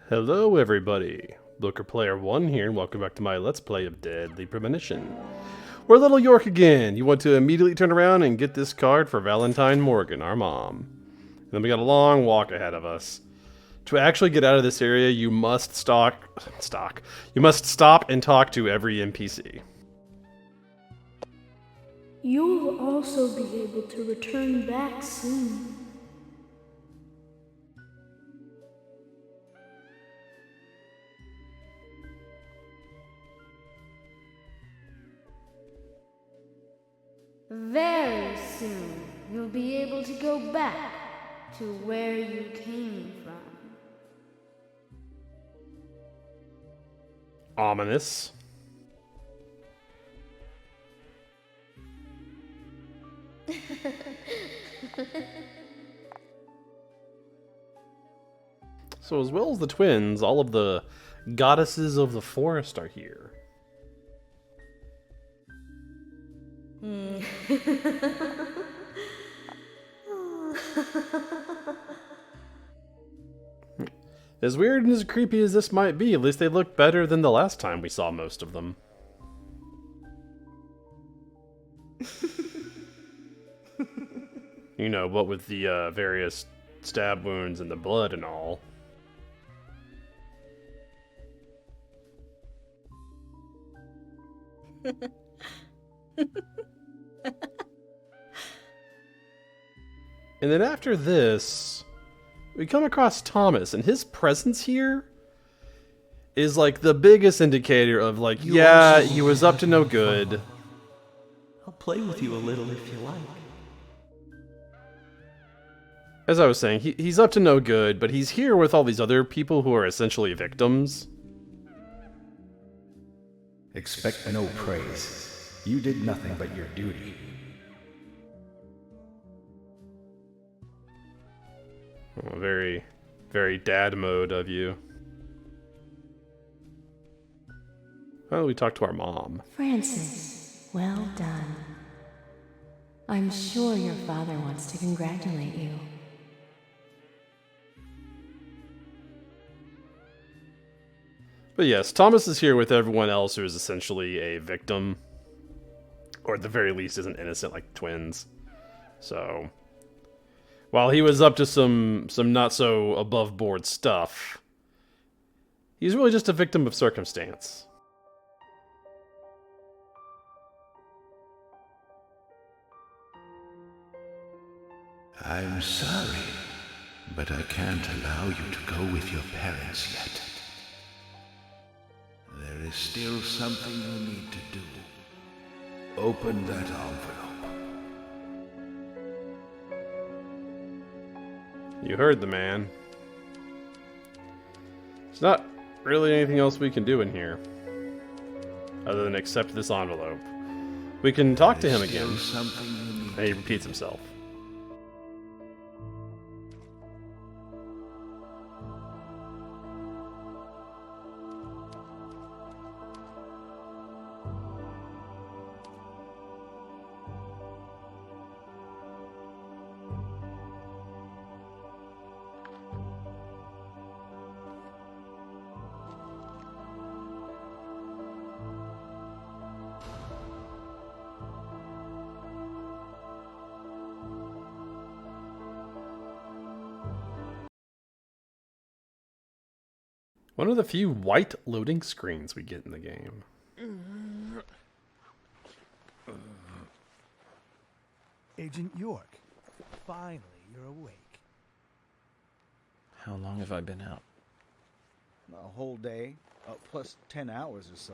Hello everybody, Looker Player 1 here, and welcome back to my Let's Play of Deadly Premonition. We're Little York again. You want to immediately turn around and get this card for Valentine Morgan, our mom. And then we got a long walk ahead of us. To actually get out of this area, you must You must stop and talk to every NPC. You will also be able to return back soon. Very soon, you'll be able to go back to where you came from. Ominous. So as well as the twins, all of the goddesses of the forest are here. As weird and as creepy as this might be, at least they look better than the last time we saw most of them. You know, what with the various stab wounds and the blood and all. And then after this, we come across Thomas, and his presence here is like the biggest indicator of like, yeah, he was up to no good. I'll play with you a little if you like. As I was saying, he's up to no good, but he's here with all these other people who are essentially victims. Expect no praise. You did nothing but your duty. Oh, very, very dad mode of you. Well, we talked to our mom. Francis, well done. I'm sure your father wants to congratulate you. But yes, Thomas is here with everyone else who is essentially a victim. Or at the very least isn't innocent like twins. So, while he was up to some not so above board stuff, he's really just a victim of circumstance. I'm sorry, but I can't allow you to go with your parents yet. There is still something you need to do. Open that envelope. You heard the man. There's not really anything else we can do in here, other than accept this envelope. We can talk to him again, and he repeats himself. One of the few white loading screens we get in the game. Agent York, finally you're awake. How long have I been out? A whole day, plus 10 hours or so.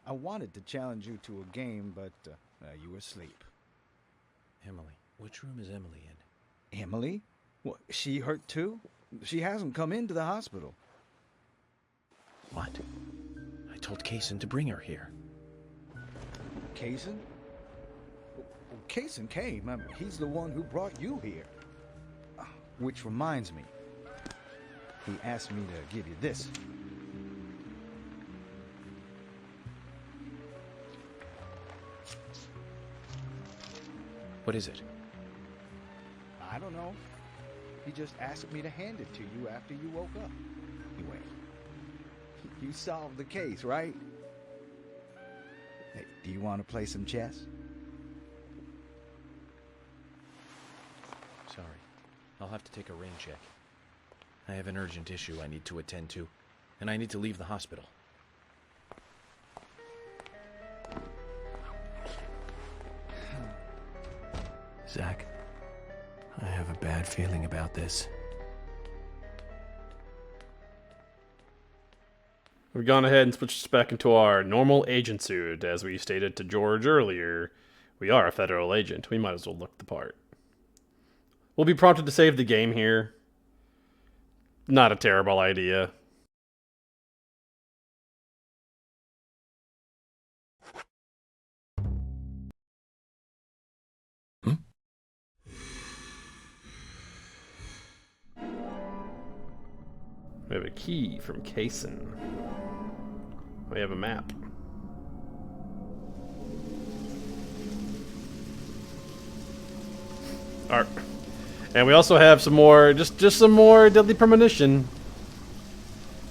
I wanted to challenge you to a game, but you were asleep. Emily. Which room is Emily in? Emily? What, she hurt too? She hasn't come into the hospital. What? I told Kaysen to bring her here. Kaysen? Kaysen came. He's the one who brought you here. Which reminds me. He asked me to give you this. What is it? I don't know. He just asked me to hand it to you after you woke up. He You solved the case, right? Hey, do you want to play some chess? Sorry. I'll have to take a rain check. I have an urgent issue I need to attend to, and I need to leave the hospital. Zach, I have a bad feeling about this. We've gone ahead and switched back into our normal agent suit. As we stated to George earlier, we are a federal agent. We might as well look the part. We'll be prompted to save the game here. Not a terrible idea. We have a key from Kaysen. We have a map. Art. And we also have some more, just some more deadly premonition.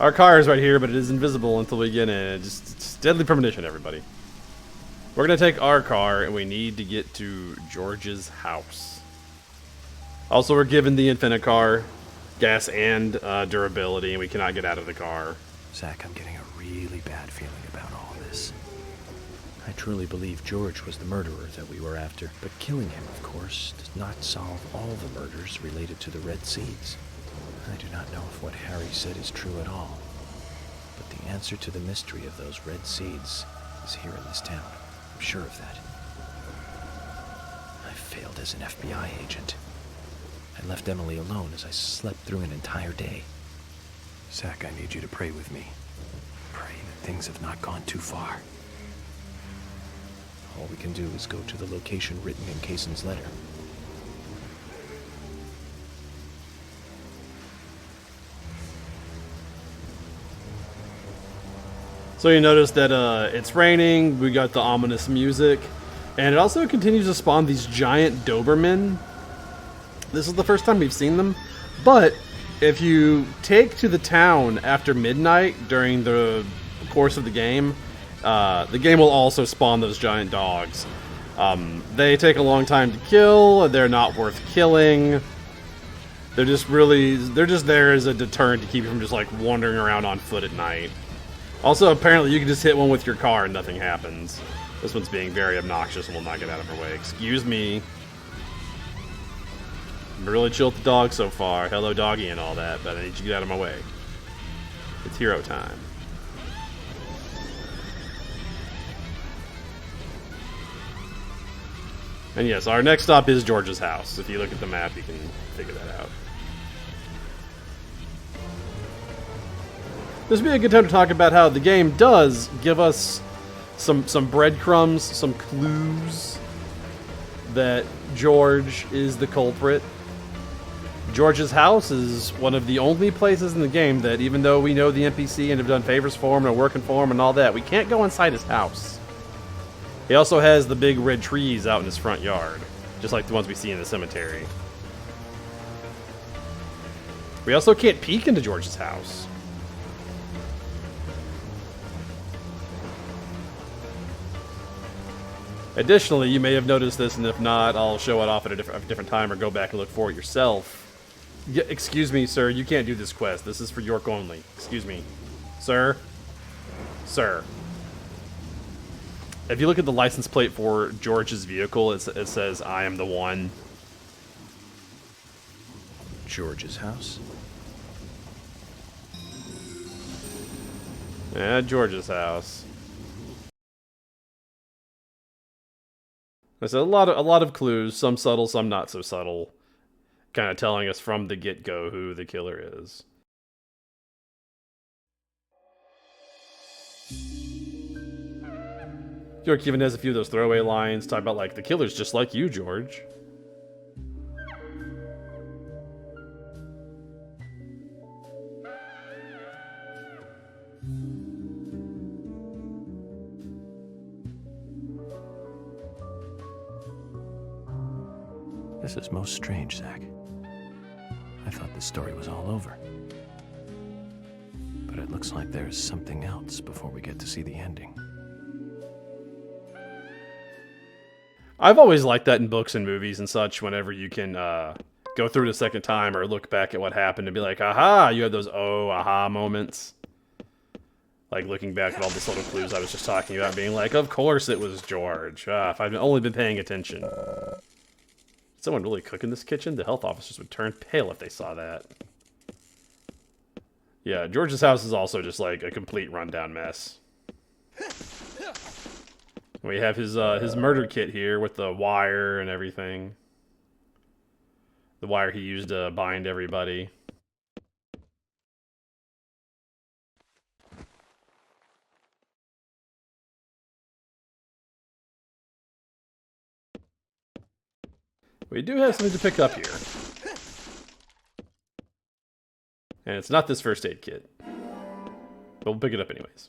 Our car is right here, but it is invisible until we get in. Just deadly premonition, everybody. We're gonna take our car, and we need to get to George's house. Also, we're given the infinite car, gas and durability, and we cannot get out of the car. Zach, I'm getting a really bad feeling about all this. I truly believe George was the murderer that we were after, but killing him, of course, does not solve all the murders related to the Red Seeds. I do not know if what Harry said is true at all, but the answer to the mystery of those Red Seeds is here in this town. I'm sure of that. I failed as an FBI agent. I left Emily alone as I slept through an entire day. Zach, I need you to pray with me. Pray that things have not gone too far. All we can do is go to the location written in Kaysen's letter. So you notice that it's raining, we got the ominous music, and it also continues to spawn these giant Dobermen. This is the first time we've seen them, but if you take to the town after midnight during the course of the game will also spawn those giant dogs. They take a long time to kill, they're not worth killing. They're just there as a deterrent to keep you from just like wandering around on foot at night. Also, apparently you can just hit one with your car and nothing happens. This one's being very obnoxious and will not get out of her way. Excuse me. I'm really chill with the dog so far. Hello, doggy, and all that, but I need you to get out of my way. It's hero time. And yes, our next stop is George's house. If you look at the map, you can figure that out. This would be a good time to talk about how the game does give us some breadcrumbs, some clues that George is the culprit. George's house is one of the only places in the game that, even though we know the NPC and have done favors for him and are working for him and all that, we can't go inside his house. He also has the big red trees out in his front yard, just like the ones we see in the cemetery. We also can't peek into George's house. Additionally, you may have noticed this, and if not, I'll show it off at a different time or go back and look for it yourself. Yeah, excuse me, sir, you can't do this quest. This is for York only. Excuse me. Sir? Sir. If you look at the license plate for George's vehicle, it says, "I am the one." George's house? Yeah, George's house. There's a lot of clues, some subtle, some not so subtle, kind of telling us from the get-go who the killer is. York even has a few of those throwaway lines, talk about like, the killer's just like you, George. This is most strange, Zach. I thought this story was all over. But at Looks like there's something else before we get to see the ending. I've always liked that in books and movies and such, whenever you can go through it a second time or look back at what happened and be like, aha, you have those aha moments. Like looking back at all the subtle clues I was just talking about, being like, of course it was George. If I'd only been paying attention. Is someone really cook in this kitchen? The health officers would turn pale if they saw that. Yeah, George's house is also just like a complete rundown mess. We have his murder kit here with the wire and everything. The wire he used to bind everybody. We do have something to pick up here. And it's not this first aid kit. But we'll pick it up anyways.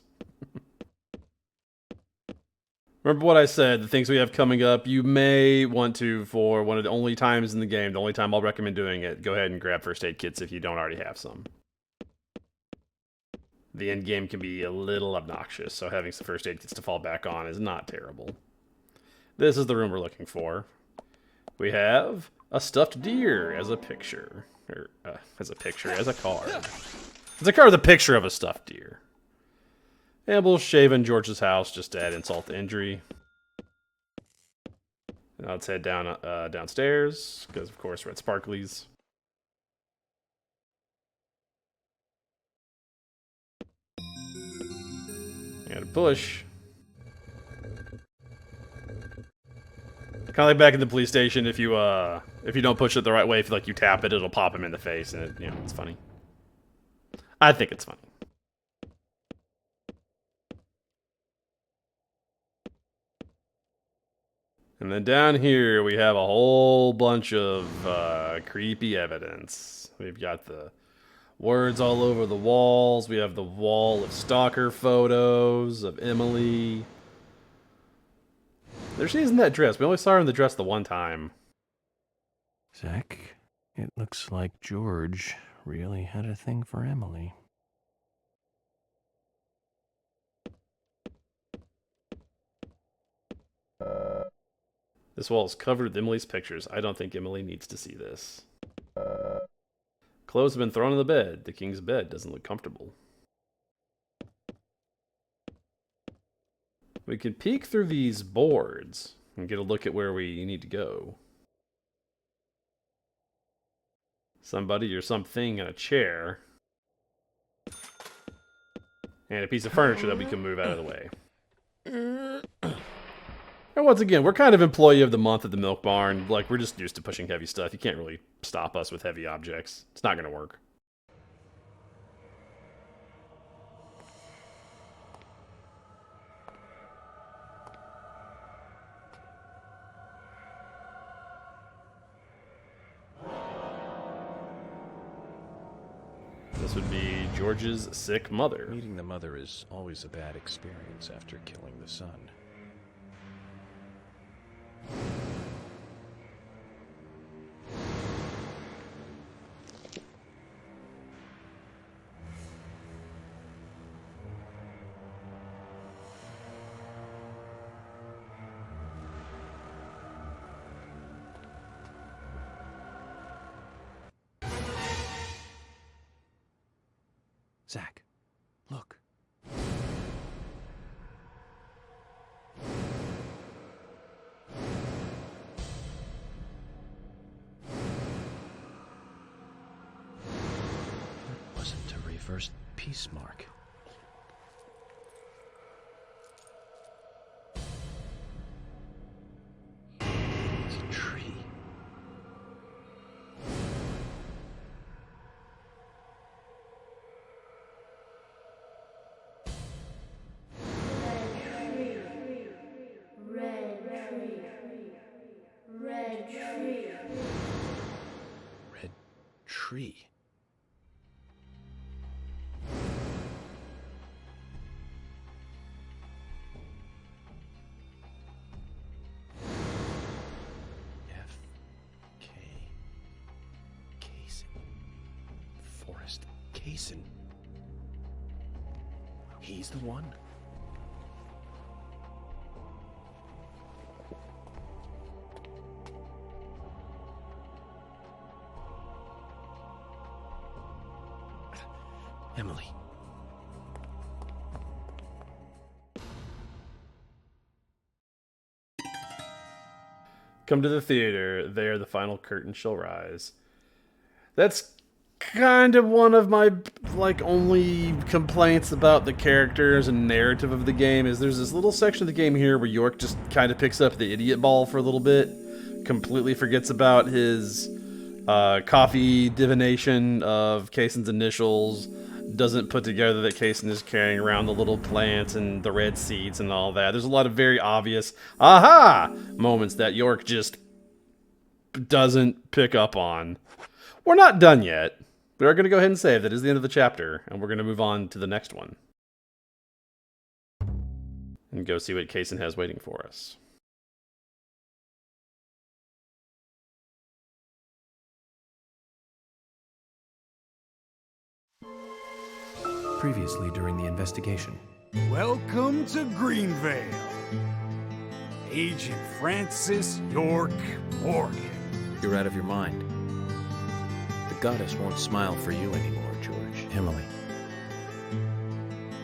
Remember what I said, the things we have coming up, you may want to, for one of the only times in the game, the only time I'll recommend doing it, go ahead and grab first aid kits if you don't already have some. The end game can be a little obnoxious, so having some first aid kits to fall back on is not terrible. This is the room we're looking for. We have a stuffed deer as a picture. Or, as a card. It's a card with a picture of a stuffed deer. And we'll shave in George's house just to add insult to injury. Now let's head down downstairs, because of course we're at Sparkly's. And a push. Kind of like back in the police station, if you don't push it the right way, if you tap it, it'll pop him in the face, and it's funny. I think it's funny. And then down here, we have a whole bunch of creepy evidence. We've got the words all over the walls. We have the wall of stalker photos of Emily. There she is in that dress. We only saw her in the dress the one time. Zach, it looks like George really had a thing for Emily. This wall is covered with Emily's pictures. I don't think Emily needs to see this. Clothes have been thrown on the bed. The king's bed doesn't look comfortable. We can peek through these boards and get a look at where we need to go. Somebody or something in a chair. And a piece of furniture that we can move out of the way. And once again, we're kind of employee of the month at the milk barn. Like, we're just used to pushing heavy stuff. You can't really stop us with heavy objects. It's not going to work. This would be George's sick mother. Meeting the mother is always a bad experience after killing the son. Zach, look. That wasn't a reversed peace mark. It's a tree. Tree. F. K. Kaysen. Forrest Kaysen. He's the one? Emily. Come to the theater. There the final curtain shall rise. That's kind of one of my only complaints about the characters and narrative of the game is there's this little section of the game here where York just kind of picks up the idiot ball for a little bit, completely forgets about his coffee divination of Kaysen's initials, doesn't put together that Kaysen is carrying around the little plants and the red seeds and all that. There's a lot of very obvious aha moments that York just doesn't pick up on. We're not done yet. We are going to go ahead and save that is the end of the chapter, and we're going to move on to the next one. And go see what Kaysen has waiting for us. Previously during the investigation. Welcome to Greenvale. Agent Francis York Morgan. You're out of your mind. The goddess won't smile for you anymore, George. Emily.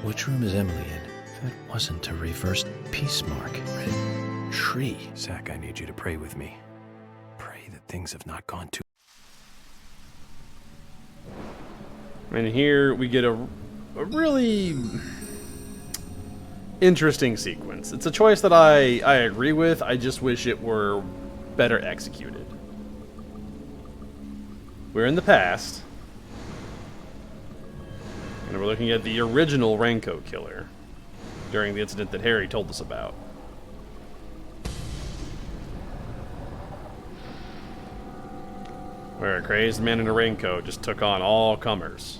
Which room is Emily in? That wasn't a reversed peace mark. Red tree. Zach, I need you to pray with me. Pray that things have not gone too... And here we get a really interesting sequence. It's a choice that I agree with. I just wish it were better executed. We're in the past, and we're looking at the original Raincoat Killer during the incident that Harry told us about. Where a crazed man in a raincoat just took on all comers.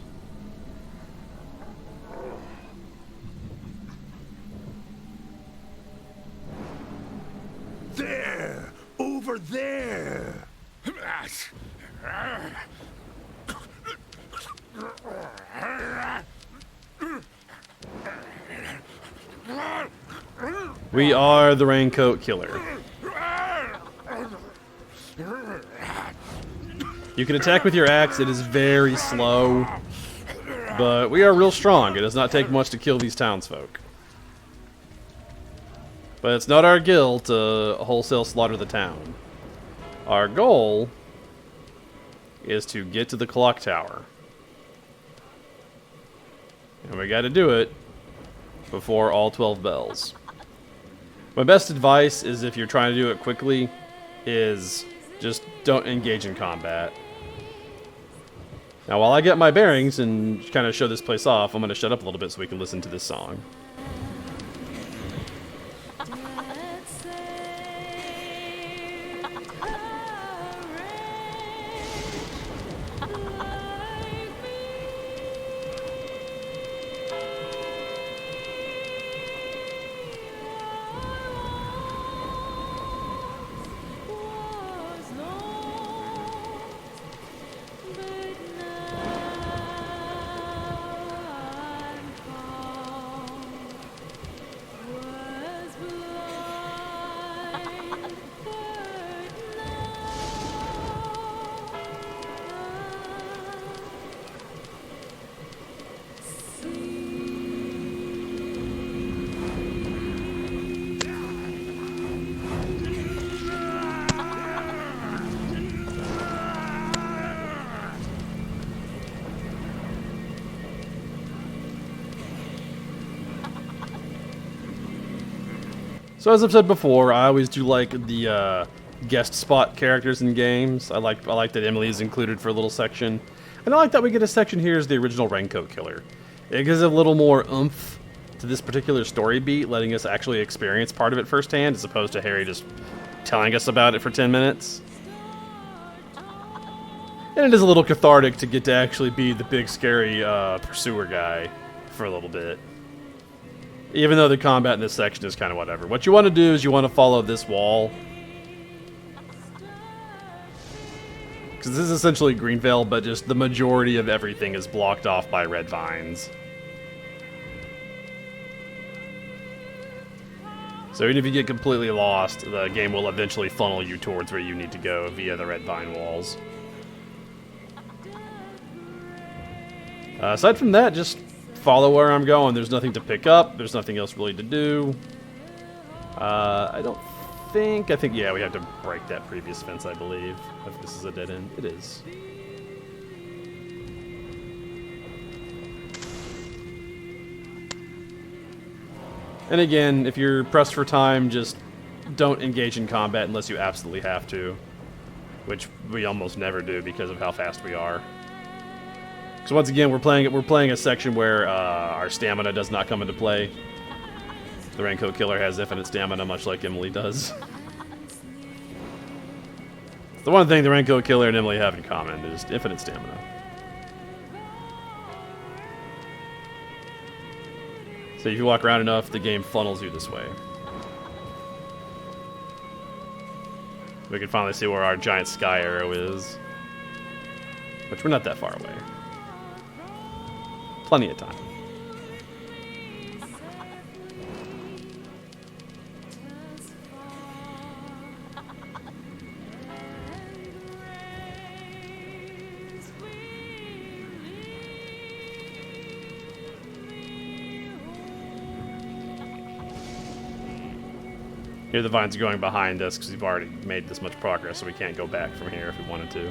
There! Over there! We are the Raincoat Killer. You can attack with your axe. It is very slow, but we are real strong. It does not take much to kill these townsfolk. But it's not our guild to wholesale slaughter the town. Our goal is to get to the clock tower. And we gotta do it before all 12 bells. My best advice is if you're trying to do it quickly, is just don't engage in combat. Now while I get my bearings and kind of show this place off, I'm gonna shut up a little bit so we can listen to this song. So as I've said before, I always do like the guest spot characters in games. I like that Emily is included for a little section. And I like that we get a section here as the original Raincoat Killer. It gives a little more oomph to this particular story beat, letting us actually experience part of it firsthand, as opposed to Harry just telling us about it for 10 minutes. And it is a little cathartic to get to actually be the big scary pursuer guy for a little bit. Even though the combat in this section is kind of whatever. What you want to do is you want to follow this wall. Because this is essentially Greenvale, but just the majority of everything is blocked off by red vines. So even if you get completely lost, the game will eventually funnel you towards where you need to go via the red vine walls. Aside from that, just follow where I'm going. There's nothing to pick up. There's nothing else really to do. I think, yeah, we have to break that previous fence, I believe. If this is a dead end. It is. And again, if you're pressed for time, just don't engage in combat unless you absolutely have to. Which we almost never do because of how fast we are. So once again, we're playing a section where our stamina does not come into play. The Raincoat Killer has infinite stamina, much like Emily does. The one thing the Raincoat Killer and Emily have in common is infinite stamina. So if you walk around enough, the game funnels you this way. We can finally see where our giant sky arrow is. Which we're not that far away. Plenty of time. Here the vines are going behind us because we've already made this much progress, so we can't go back from here if we wanted to.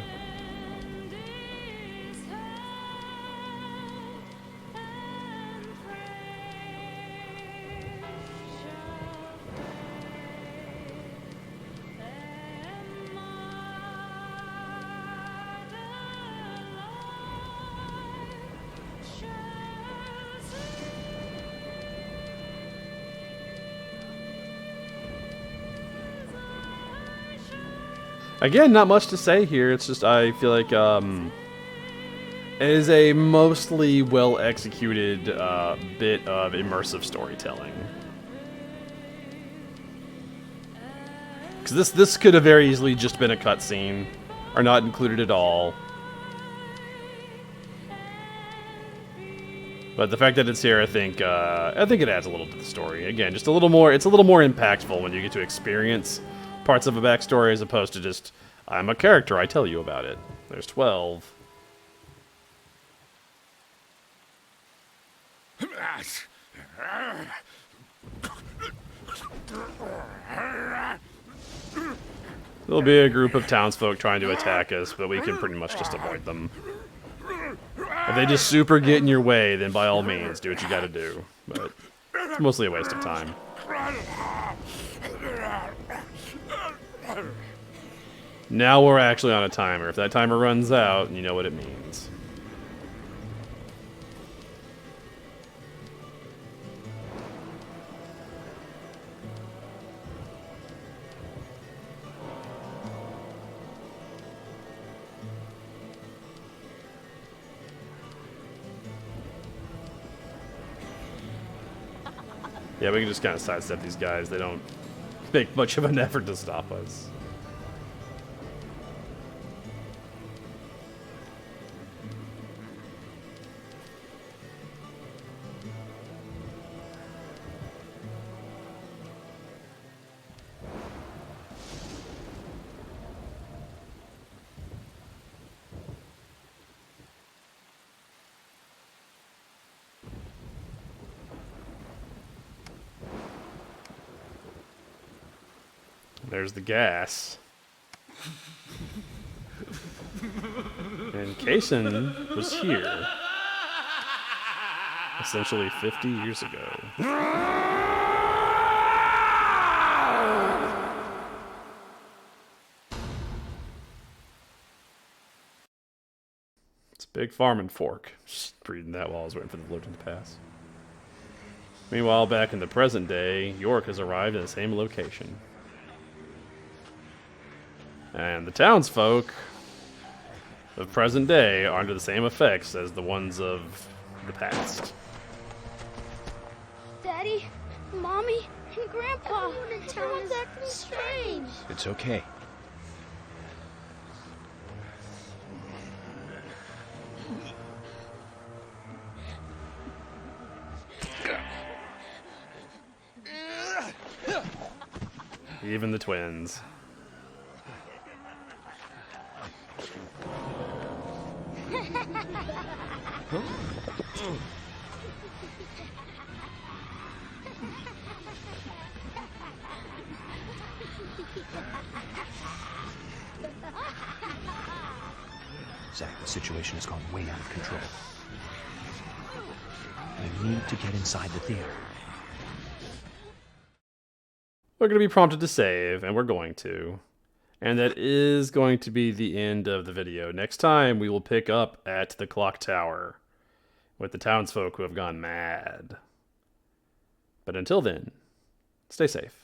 Again, not much to say here. It's just I feel like it is a mostly well-executed bit of immersive storytelling. Because this could have very easily just been a cutscene, or not included at all. But the fact that it's here, I think it adds a little to the story. Again, just a little more. It's a little more impactful when you get to experience parts of a backstory as opposed to just, I'm a character, I tell you about it. There's 12. There'll be a group of townsfolk trying to attack us, but we can pretty much just avoid them. If they just super get in your way, then by all means, do what you gotta do. But it's mostly a waste of time. Now we're actually on a timer. If that timer runs out, you know what it means. Yeah, we can just kind of sidestep these guys. They don't make much of an effort to stop us. There's the gas. And Kaysen was here. Essentially 50 years ago. It's a big farming fork. Just reading that while I was waiting for the loading to pass. Meanwhile, back in the present day, York has arrived at the same location. And the townsfolk of present day are under the same effects as the ones of the past. Daddy, Mommy, and Grandpa. Everyone's acting strange. It's okay. Even the twins. Zach, the situation has gone way out of control. We need to get inside the theater. We're going to be prompted to save, and we're going to. And that is going to be the end of the video. Next time, we will pick up at the clock tower with the townsfolk who have gone mad. But until then, stay safe.